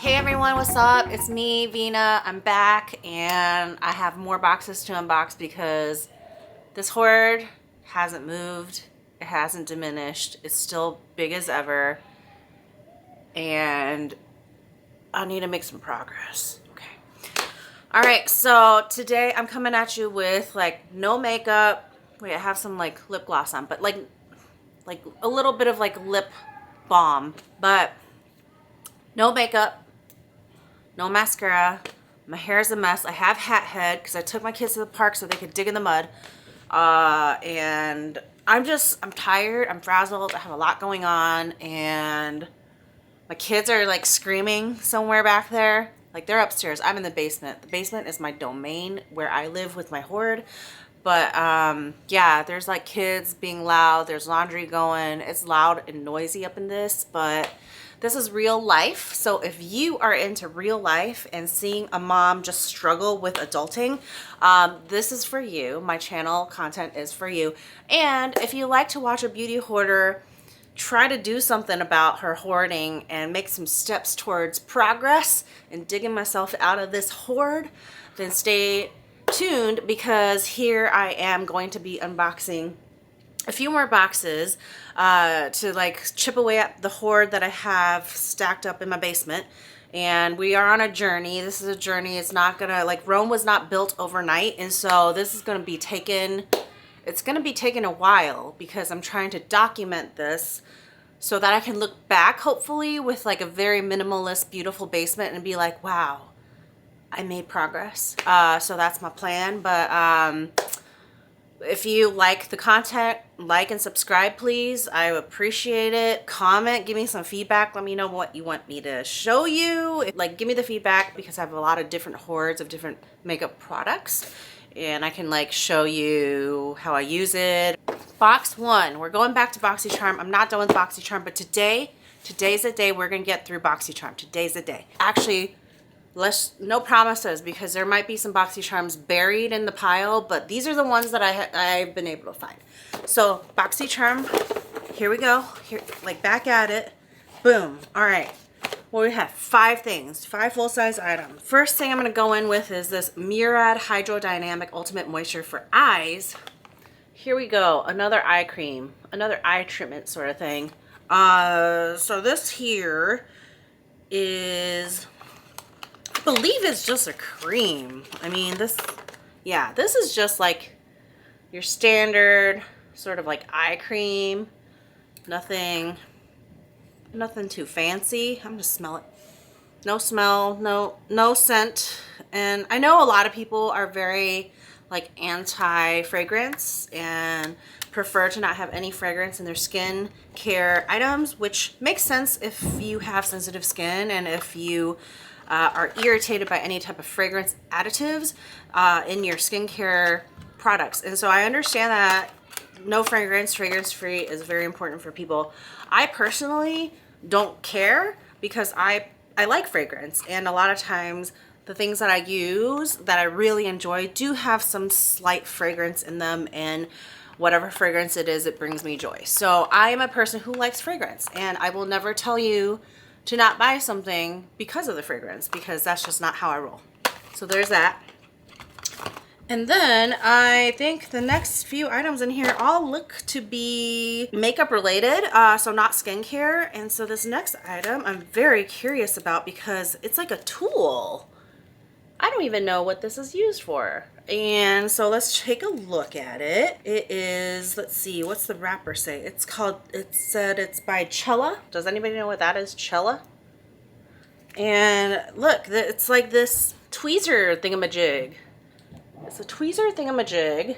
Hey everyone, what's up? It's me, Vina. I'm back and I have more boxes to unbox because this hoard hasn't moved. It hasn't diminished. It's still big as ever and I need to make some progress. Okay. All right, so today I'm coming at you with like no makeup. Wait, I have some like lip gloss on, but like a little bit of like lip balm, but no makeup. No mascara. My hair is a mess. I have hat head because I took my kids to the park so they could dig in the mud. And I'm tired. I'm frazzled. I have a lot going on. And my kids are like screaming somewhere back there. Like they're upstairs. I'm in the basement. The basement is my domain where I live with my hoard. But yeah, there's like kids being loud. There's laundry going. It's loud and noisy up in this, but this is real life. So if you are into real life and seeing a mom just struggle with adulting, this is for you. My channel content is for you. And if you like to watch a beauty hoarder try to do something about her hoarding and make some steps towards progress and digging myself out of this hoard, then stay tuned because here I am going to be unboxing a few more boxes to like chip away at the hoard that I have stacked up in my basement. And we are on a journey. This is a journey. It's not gonna, like, Rome was not built overnight, and so this is gonna be taken, it's gonna be taken a while because I'm trying to document this so that I can look back hopefully with like a very minimalist, beautiful basement and be like, wow, I made progress. So that's my plan. But if you like the content, like and subscribe, please. I appreciate it. Comment, give me some feedback. Let me know what you want me to show you. Like, give me the feedback because I have a lot of different hoards of different makeup products. And I can like show you how I use it. Box one, we're going back to BoxyCharm. I'm not done with BoxyCharm, but today's the day we're gonna get through BoxyCharm. Today's the day. Actually, no promises because there might be some BoxyCharms buried in the pile, but these are the ones that I've been able to find. So BoxyCharm, here we go. Here, like back at it. Boom. All right. Well, we have 5 things, 5 full-size items. First thing I'm gonna go in with is this Murad Hydrodynamic Ultimate Moisture for Eyes. Here we go. Another eye cream, another eye treatment sort of thing. So this here is, I believe it's just a cream. I mean, this is just like your standard sort of like eye cream. Nothing too fancy. I'm gonna smell it. No smell, no scent. And I know a lot of people are very like anti-fragrance and prefer to not have any fragrance in their skin care items, which makes sense if you have sensitive skin and if you are irritated by any type of fragrance additives in your skincare products. And so I understand that no fragrance, fragrance-free is very important for people. I personally don't care because I like fragrance, and a lot of times the things that I use that I really enjoy do have some slight fragrance in them, and whatever fragrance it is, it brings me joy. So I am a person who likes fragrance, and I will never tell you to not buy something because of the fragrance, because that's just not how I roll. So there's that. And then I think the next few items in here all look to be makeup related, so not skincare. And so this next item I'm very curious about because it's like a tool. I don't even know what this is used for. And so let's take a look at it. It is, let's see, what's the wrapper say? It said it's by Cella. Does anybody know what that is? Cella? And look, it's like this tweezer thingamajig. It's a tweezer thingamajig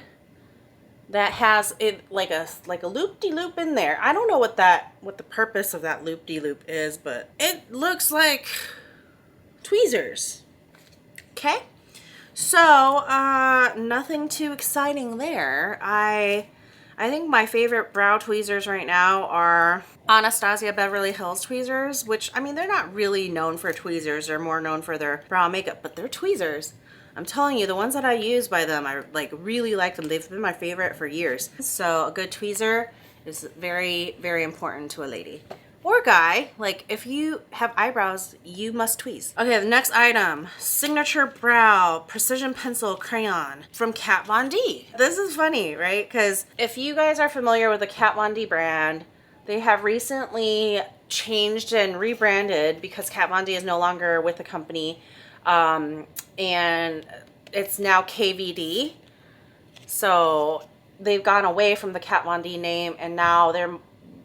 that has it like a loop-de-loop in there. I don't know what the purpose of that loop-de-loop is, but it looks like tweezers. Okay, so nothing too exciting there. I think my favorite brow tweezers right now are Anastasia Beverly Hills tweezers, which, I mean, they're not really known for tweezers. They're more known for their brow makeup, but they're tweezers. I'm telling you, the ones that I use by them, I like really like them. They've been my favorite for years. So a good tweezer is very, very important to a lady. or guy. Like, if you have eyebrows, you must tweeze. Okay, the next item, Signature Brow Precision Pencil Crayon from Kat Von D. This is funny, right? Because if you guys are familiar with the Kat Von D brand, they have recently changed and rebranded because Kat Von D is no longer with the company, and it's now KVD. So they've gone away from the Kat Von D name, and now they're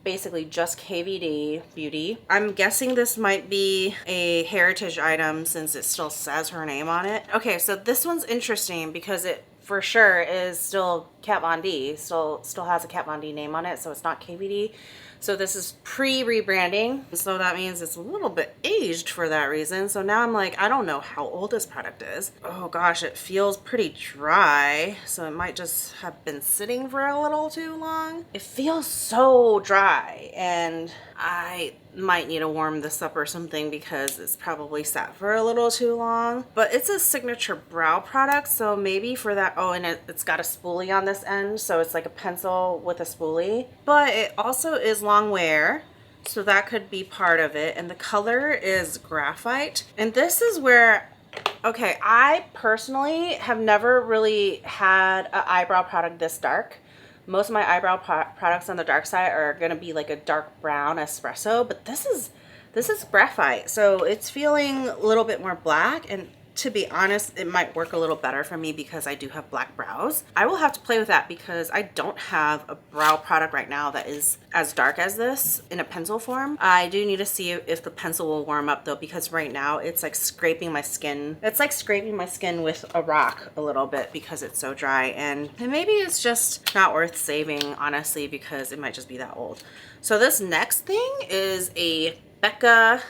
basically just KVD Beauty. I'm guessing this might be a heritage item since it still says her name on it. Okay, so this one's interesting because it for sure is still Kat Von D, still has a Kat Von D name on it, so it's not KVD. So this is pre-rebranding, so that means it's a little bit aged for that reason. So now I'm like, I don't know how old this product is. Oh gosh, it feels pretty dry, so it might just have been sitting for a little too long. It feels so dry, and I might need to warm this up or something because it's probably sat for a little too long. But it's a signature brow product, so maybe for that. Oh, and it's got a spoolie on this end, so it's like a pencil with a spoolie. But it also is long wear, so that could be part of it. And the color is graphite. And this is where, okay, I personally have never really had an eyebrow product this dark. Most of my eyebrow products on the dark side are going to be like a dark brown espresso, but this is graphite, so it's feeling a little bit more black. And to be honest, it might work a little better for me because I do have black brows. I will have to play with that because I don't have a brow product right now that is as dark as this in a pencil form. I do need to see if the pencil will warm up though, because right now it's like scraping my skin. It's like scraping my skin with a rock a little bit because it's so dry, and maybe it's just not worth saving, honestly, because it might just be that old. So this next thing is a Becca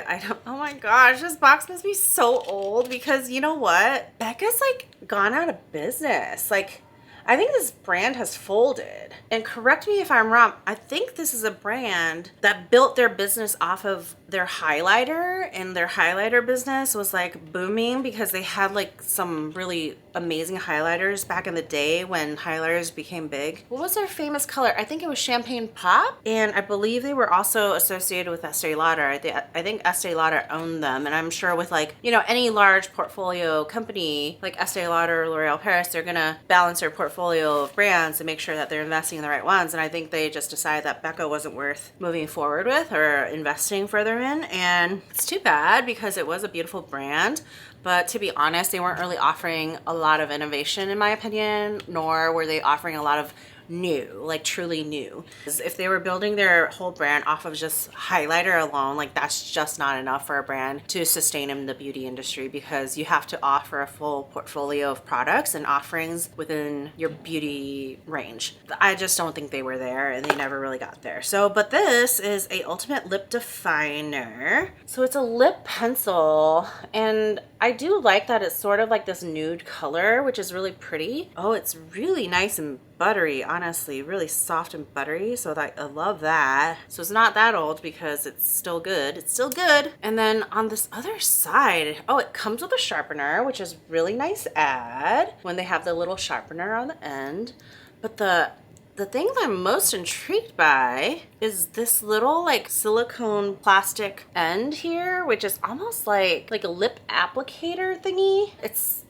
item. Oh my gosh, this box must be so old because you know what? Becca's like gone out of business. Like, I think this brand has folded. And correct me if I'm wrong, I think this is a brand that built their business off of their highlighter, and their highlighter business was like booming because they had like some really amazing highlighters back in the day when highlighters became big. What was their famous color? I think it was Champagne Pop, and I believe they were also associated with Estee Lauder. I think Estee Lauder owned them, and I'm sure with like, you know, any large portfolio company like Estee Lauder or L'Oreal Paris, they're gonna balance their portfolio of brands to make sure that they're investing in the right ones. And I think they just decided that Becca wasn't worth moving forward with or investing further in, and it's too bad because it was a beautiful brand. But to be honest, they weren't really offering a lot of innovation in my opinion, nor were they offering a lot of new, like truly new. If they were building their whole brand off of just highlighter alone, like that's just not enough for a brand to sustain in the beauty industry, because you have to offer a full portfolio of products and offerings within your beauty range. I just don't think they were there, and they never really got there. So, but this is a ultimate lip definer. So it's a lip pencil, and I do like that it's sort of like this nude color, which is really pretty. Oh, it's really nice and buttery, honestly, really soft and buttery, so that I love that. So it's not that old because it's still good. It's still good. And then on this other side, oh, it comes with a sharpener, which is really nice add when they have the little sharpener on the end. But the thing that I'm most intrigued by is this little like silicone plastic end here, which is almost like a lip applicator thingy. It's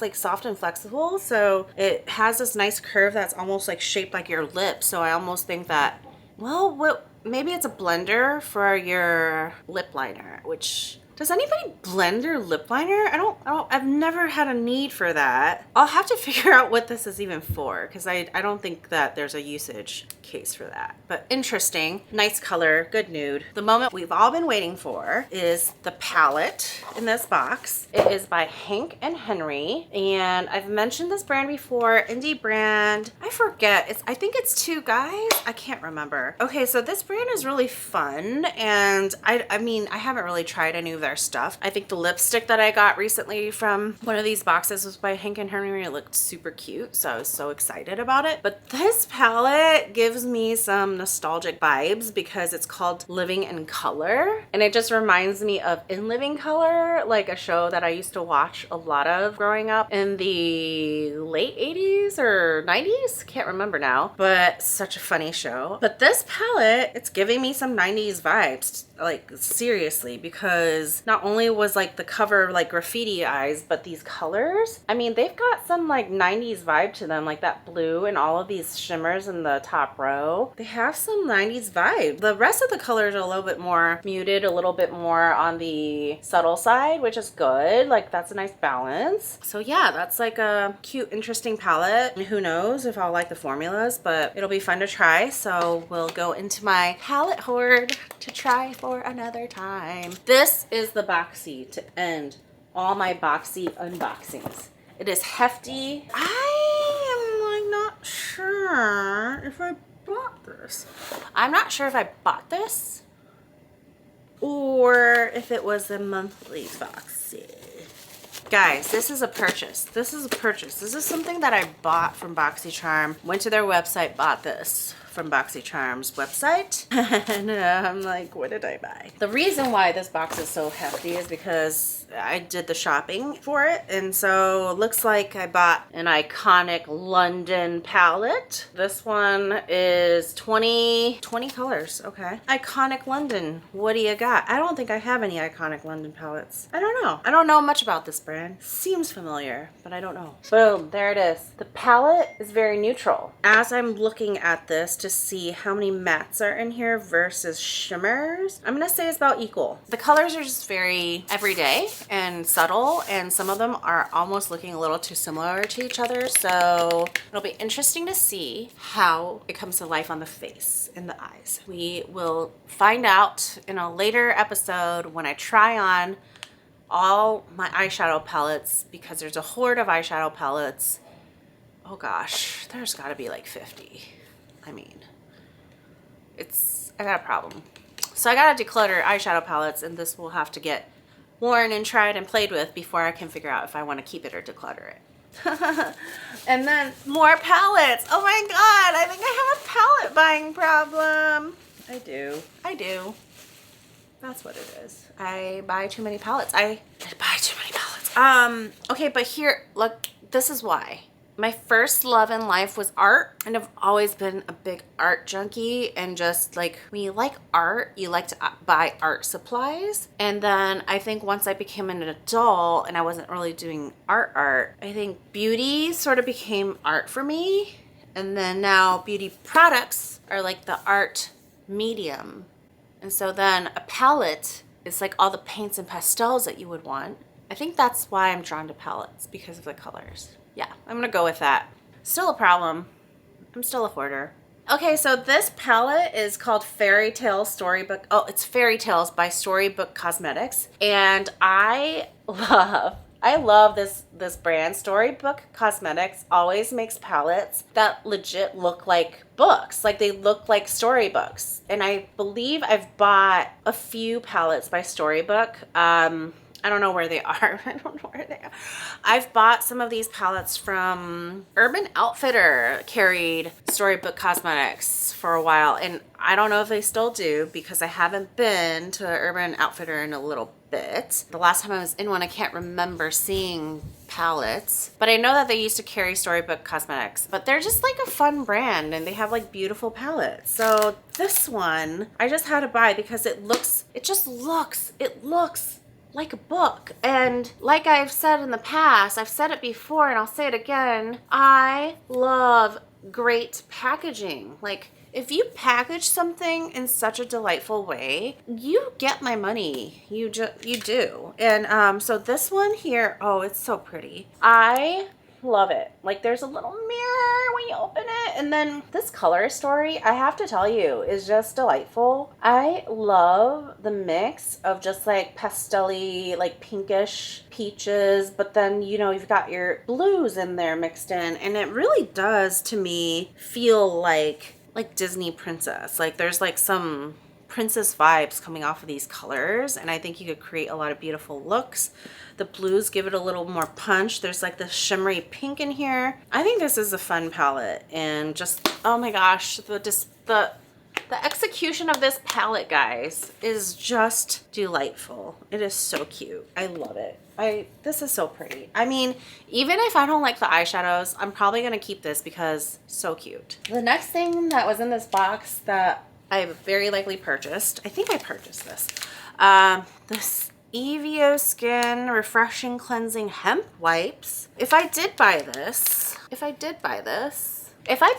like soft and flexible, so it has this nice curve that's almost like shaped like your lip. So I almost think that, well, maybe it's a blender for your lip liner. Which, does anybody blend their lip liner? I've never had a need for that. I'll have to figure out what this is even for, because I don't think that there's a usage case for that. But interesting, nice color, good nude. The moment we've all been waiting for is the palette in this box. It is by Hank and Henry, and I've mentioned this brand before, indie brand. I forget, I think it's two guys, I can't remember. Okay, so this brand is really fun, and I mean, I haven't really tried any of their stuff. I think the lipstick that I got recently from one of these boxes was by Hank and Henry. It looked super cute, so I was so excited about it. But this palette gives me some nostalgic vibes because it's called Living in Color, and it just reminds me of In Living Color, like a show that I used to watch a lot of growing up in the late 80s or 90s. Can't remember now, but such a funny show. But this palette, it's giving me some 90s vibes, like seriously, because not only was like the cover like graffiti eyes, but these colors, I mean, they've got some like 90s vibe to them, like that blue and all of these shimmers in the top row. They have some 90s vibe. The rest of the colors are a little bit more muted, a little bit more on the subtle side, which is good. Like that's a nice balance. So yeah, that's like a cute, interesting palette. And who knows if I'll like the formulas, but it'll be fun to try. So we'll go into my palette hoard to try for another time. This is the Boxy to end all my Boxy unboxings. It is hefty. I am like not sure if I bought this. I'm not sure if I bought this or if it was a monthly Boxy. Guys, this is a purchase. This is a purchase. This is something that I bought from BoxyCharm. Went to their website, bought this from BoxyCharm's website. And I'm like, what did I buy? The reason why this box is so hefty is because I did the shopping for it. And so it looks like I bought an iconic London palette. This one is 20 colors. Okay. Iconic London. What do you got? I don't think I have any iconic London palettes. I don't know. I don't know much about this brand. Seems familiar, but I don't know. Boom. There it is. The palette is very neutral. As I'm looking at this to see how many mattes are in here versus shimmers, I'm gonna say it's about equal. The colors are just very everyday and subtle, and some of them are almost looking a little too similar to each other, so it'll be interesting to see how it comes to life on the face and the eyes. We will find out in a later episode when I try on all my eyeshadow palettes, because there's a hoard of eyeshadow palettes. Oh gosh, there's gotta be like 50. I mean, I got a problem. So I gotta declutter eyeshadow palettes, and this will have to get worn and tried and played with before I can figure out if I want to keep it or declutter it. And then more palettes. Oh my god, I think I have a palette buying problem. I do. That's what it is. I buy too many palettes. I buy too many palettes. Okay, but here, look, this is why. My first love in life was art, and I've always been a big art junkie, and just like when you like art, you like to buy art supplies. And then I think once I became an adult and I wasn't really doing art, I think beauty sort of became art for me. And then now beauty products are like the art medium. And so then a palette is like all the paints and pastels that you would want. I think that's why I'm drawn to palettes, because of the colors. Yeah, I'm gonna go with that. Still a problem. I'm still a hoarder. Okay, so this palette is called Fairy Tale Storybook. Oh, it's Fairy Tales by Storybook Cosmetics. And I love this brand. Storybook Cosmetics always makes palettes that legit look like books. Like they look like storybooks. And I believe I've bought a few palettes by Storybook. I don't know where they are. I've bought some of these palettes from Urban Outfitter, carried Storybook Cosmetics for a while, and I don't know if they still do because I haven't been to Urban Outfitter in a little bit. The last time I was in one, I can't remember seeing palettes, but I know that they used to carry Storybook Cosmetics, but they're just like a fun brand, and they have like beautiful palettes. So this one I just had to buy because it looks like a book. And like I've said in the past, I've said it before and I'll say it again, I love great packaging. Like if you package something in such a delightful way, you get my money. You do. And so this one here, oh, it's so pretty. I love it. Like there's a little mirror when you open it, and then this color story, I have to tell you, is just delightful. I love the mix of just like pastel-y, like pinkish peaches, but then you know you've got your blues in there mixed in, and it really does to me feel like Disney princess. Like there's like some princess vibes coming off of these colors, and I think you could create a lot of beautiful looks. The blues give it a little more punch. There's like this shimmery pink in here. I think this is a fun palette, and just, oh my gosh, the execution of this palette, guys, is just delightful. It is so cute. I love it. This is so pretty. I mean, even if I don't like the eyeshadows, I'm probably gonna keep this because so cute. The next thing that was in this box that I very likely purchased, I think I purchased this, this Evio Skin Refreshing Cleansing Hemp Wipes. If I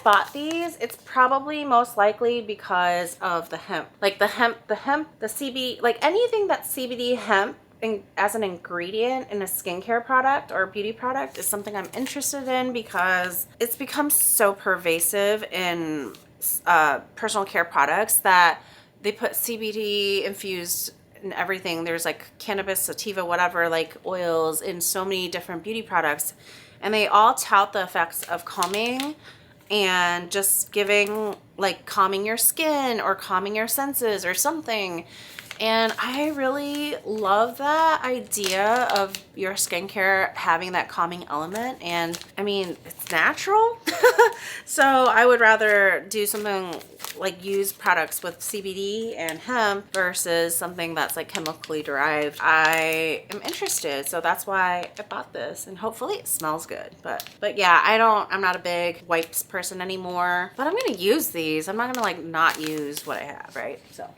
bought these, it's probably most likely because of the hemp. Like the CBD, like anything that's CBD hemp as an ingredient in a skincare product or beauty product is something I'm interested in because it's become so pervasive in personal care products that they put CBD infused in everything. There's like cannabis, sativa, whatever, like oils in so many different beauty products, and they all tout the effects of calming and just giving, like, calming your skin or calming your senses or something. And I really love that idea of your skincare having that calming element. And I mean, it's natural. So I would rather do something like use products with CBD and hemp versus something that's like chemically derived. I am interested. So that's why I bought this, and hopefully it smells good. But yeah, I'm not a big wipes person anymore, but I'm going to use these. I'm not going to like not use what I have, right? So.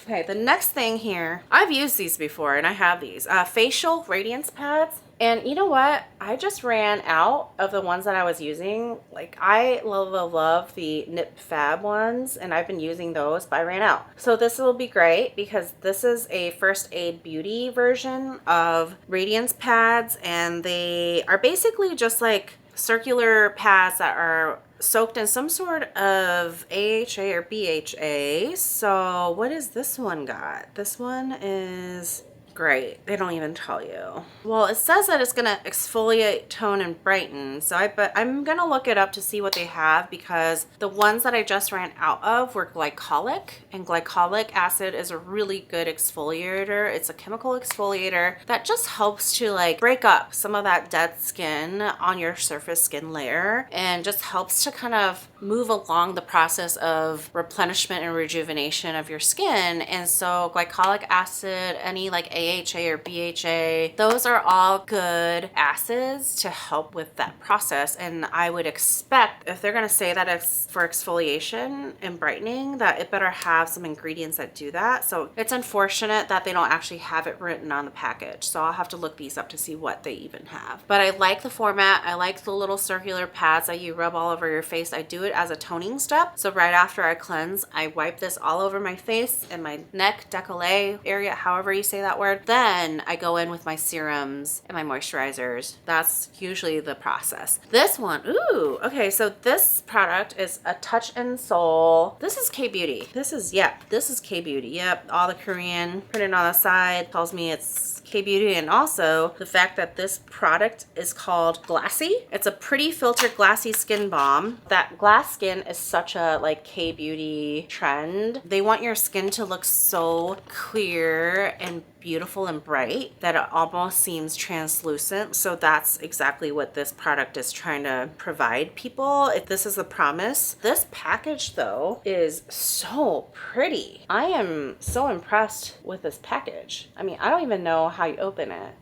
Okay, the next thing here, I've used these before, and I have these facial radiance pads. And you know what? I just ran out of the ones that I was using. Like, I love the Nip Fab ones, and I've been using those, but I ran out. So this will be great because this is a First Aid Beauty version of radiance pads, and they are basically just like circular pads that are soaked in some sort of AHA or BHA. So what is this one got? This one is great. They don't even tell you. Well, it says that it's gonna exfoliate, tone, and brighten. So I'm gonna look it up to see what they have, because the ones that I just ran out of were glycolic, and glycolic acid is a really good exfoliator. It's a chemical exfoliator that just helps to like break up some of that dead skin on your surface skin layer, and just helps to kind of move along the process of replenishment and rejuvenation of your skin. And so glycolic acid, any like AHA or BHA, those are all good acids to help with that process. And I would expect, if they're going to say that it's for exfoliation and brightening, that it better have some ingredients that do that. So it's unfortunate that they don't actually have it written on the package. So I'll have to look these up to see what they even have. But I like the format. I like the little circular pads that you rub all over your face. I do it as a toning step. So right after I cleanse, I wipe this all over my face and my neck, décolleté area, however you say that word. Then I go in with my serums and my moisturizers. That's usually the process. This one, ooh, okay, so this product is a Touch and Soul. This is K-Beauty. This is K-Beauty. Yep, all the Korean printed on the side tells me it's K-Beauty. And also the fact that this product is called Glassy. It's a pretty filtered glassy skin balm. That glass skin is such a like K-Beauty trend. They want your skin to look so clear and beautiful and bright that it almost seems translucent. So that's exactly what this product is trying to provide people. If this is the promise. This package though is so pretty. I am so impressed with this package. I mean, I don't even know how you open it.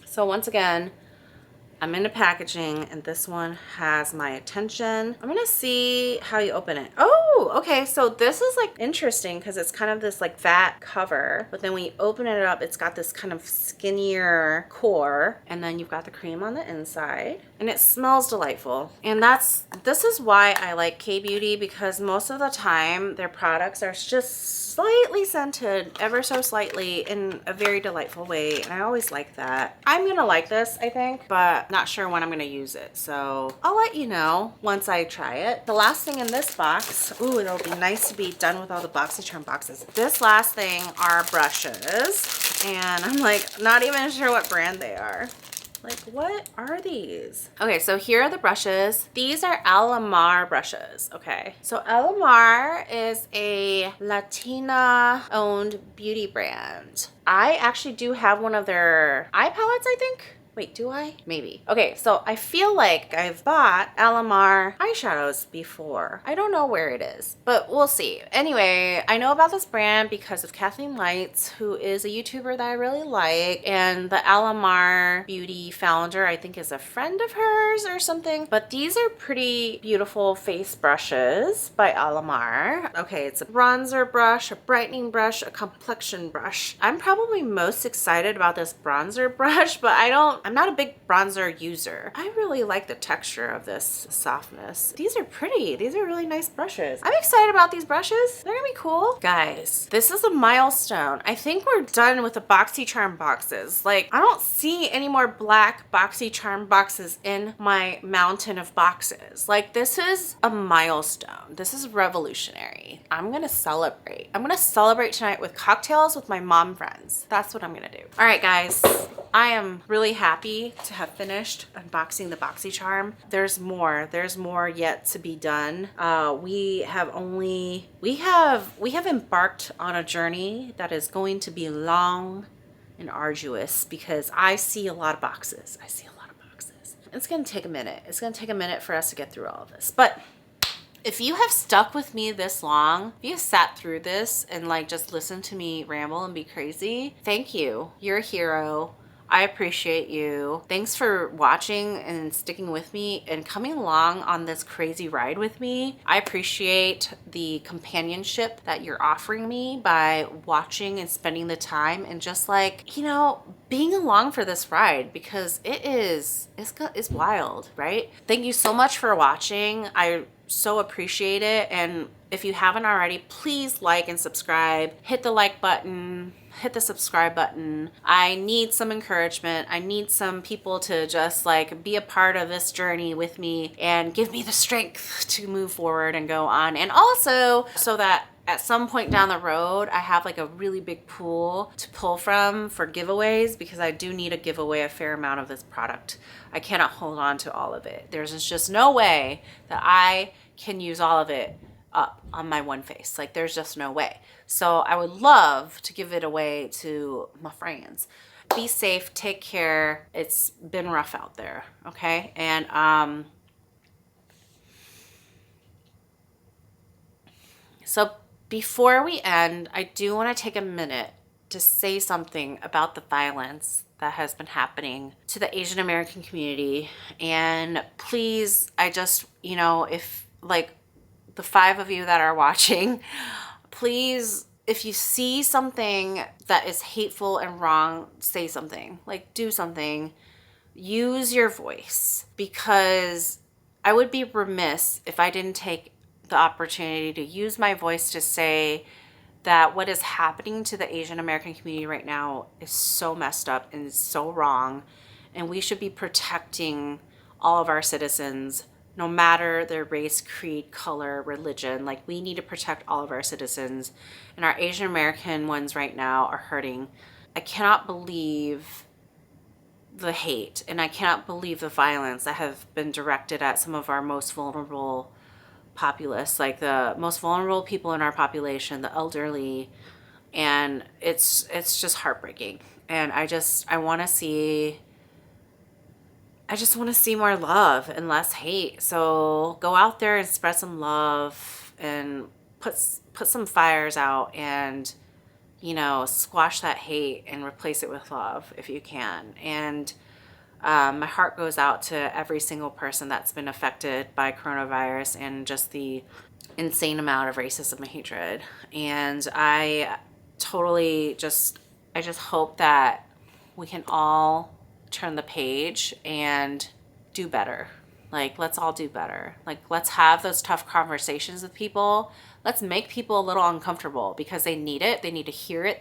So once again, I'm into packaging, and this one has my attention. I'm gonna see how you open it. Oh, okay, so this is like interesting because it's kind of this like fat cover, but then when you open it up, it's got this kind of skinnier core, and then you've got the cream on the inside, and it smells delightful. And this is why I like K-Beauty, because most of the time their products are just slightly scented, ever so slightly, in a very delightful way, and I always like that. I'm gonna like this, I think, but not sure when I'm gonna use it, so I'll let you know once I try it. The last thing in this box, ooh, it'll be nice to be done with all the BoxyCharm boxes. This last thing are brushes, and I'm like not even sure what brand they are. Like, what are these? Okay, so here are the brushes. These are Alamar brushes, okay? So Alamar is a Latina-owned beauty brand. I actually do have one of their eye palettes, I think. Wait, do I? Maybe. Okay, so I feel like I've bought Alamar eyeshadows before. I don't know where it is, but we'll see. Anyway, I know about this brand because of Kathleen Lights, who is a YouTuber that I really like, and the Alamar beauty founder, I think, is a friend of hers or something. But these are pretty beautiful face brushes by Alamar. Okay, it's a bronzer brush, a brightening brush, a complexion brush. I'm probably most excited about this bronzer brush, but I'm not a big bronzer user. I really like the texture of this softness. These are pretty. These are really nice brushes. I'm excited about these brushes. They're gonna be cool. Guys, this is a milestone. I think we're done with the BoxyCharm boxes. Like, I don't see any more black BoxyCharm boxes in my mountain of boxes. Like, this is a milestone. This is revolutionary. I'm gonna celebrate. I'm gonna celebrate tonight with cocktails with my mom friends. That's what I'm gonna do. All right, guys. I am really happy to have finished unboxing the BoxyCharm. There's more yet to be done. We have embarked on a journey that is going to be long and arduous because I see a lot of boxes. It's gonna take a minute. It's gonna take a minute for us to get through all of this. But if you have stuck with me this long, if you have sat through this and like just listened to me ramble and be crazy, thank you. You're a hero. I appreciate you. Thanks for watching and sticking with me and coming along on this crazy ride with me. I appreciate the companionship that you're offering me by watching and spending the time and just like, you know, being along for this ride because it's wild, right? Thank you so much for watching. I so appreciate it. And if you haven't already, please like and subscribe. Hit the like button. Hit the subscribe button. I need some encouragement. I need some people to just like be a part of this journey with me and give me the strength to move forward and go on. And also so that at some point down the road, I have like a really big pool to pull from for giveaways because I do need to give away a fair amount of this product. I cannot hold on to all of it. There's just no way that I can use all of it up on my one face. Like, there's just no way. So I would love to give it away to my friends. Be safe, take care. It's been rough out there, okay? And so before we end, I do want to take a minute to say something about the violence that has been happening to the Asian American community. And please, I just, you know, if like the 5 of you that are watching, please, if you see something that is hateful and wrong, say something. Like, do something. Use your voice, because I would be remiss if I didn't take the opportunity to use my voice to say that what is happening to the Asian American community right now is so messed up and so wrong, and we should be protecting all of our citizens, no matter their race, creed, color, religion. Like, we need to protect all of our citizens, and our Asian American ones right now are hurting. I cannot believe the hate, and I cannot believe the violence that have been directed at some of our most vulnerable populace, like the most vulnerable people in our population, the elderly, and it's just heartbreaking. And I want to see more love and less hate. So go out there and spread some love and put some fires out, and, you know, squash that hate and replace it with love if you can. And my heart goes out to every single person that's been affected by coronavirus and just the insane amount of racism and hatred. And I just hope that we can all turn the page and do better. Like, let's all do better. Like, let's have those tough conversations with people. Let's make people a little uncomfortable, because they need it. They need to hear it.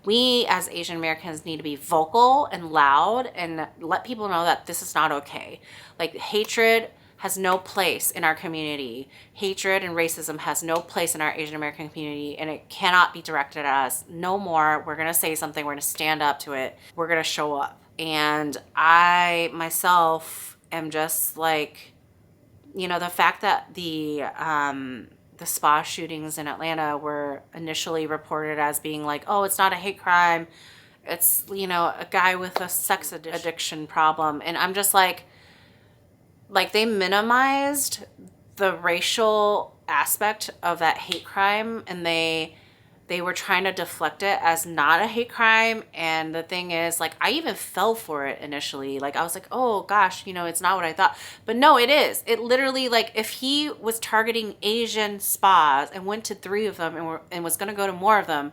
We as Asian Americans need to be vocal and loud and let people know that this is not okay. Like, hatred has no place in our community. Hatred and racism has no place in our Asian American community, and it cannot be directed at us. No more. We're gonna say something. We're gonna stand up to it. We're gonna show up. And I myself am just like, you know, the fact that the spa shootings in Atlanta were initially reported as being like, oh, it's not a hate crime. It's, you know, a guy with a sex addiction problem. And I'm just like they minimized the racial aspect of that hate crime, and they were trying to deflect it as not a hate crime. And the thing is, like, I even fell for it initially. Like, I was like, oh gosh, you know, it's not what I thought. But no, it is. It literally, like, if he was targeting Asian spas and went to 3 of them and was going to go to more of them,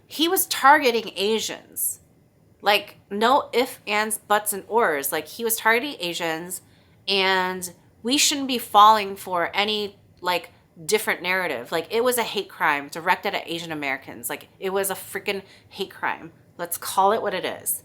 he was targeting Asians. Like, no ifs, ands, buts, and ors. Like, he was targeting Asians, and we shouldn't be falling for any, like, different narrative. Like, it was a hate crime directed at Asian Americans. Like, it was a freaking hate crime. Let's call it what it is.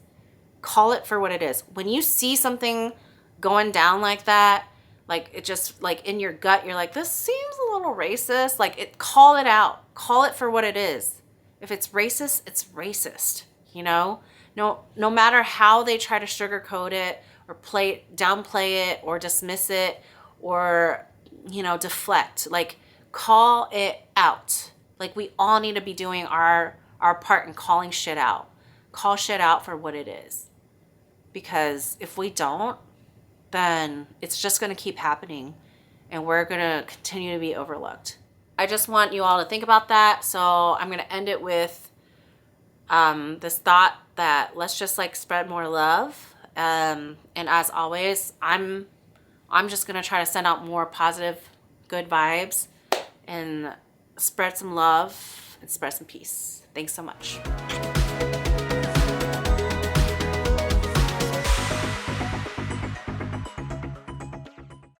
Call it for what it is. When you see something going down like that, like, it just, like, in your gut, you're like, this seems a little racist. Like, call it out. Call it for what it is. If it's racist, it's racist, you know? No matter how they try to sugarcoat it or downplay it or dismiss it or, you know, deflect. Like, call it out. Like, we all need to be doing our part in calling shit out. Call shit out for what it is. Because if we don't, then it's just going to keep happening and we're going to continue to be overlooked. I just want you all to think about that. So I'm going to end it with this thought that let's just, like, spread more love. And as always, I'm just going to try to send out more positive, good vibes and spread some love and spread some peace. Thanks so much.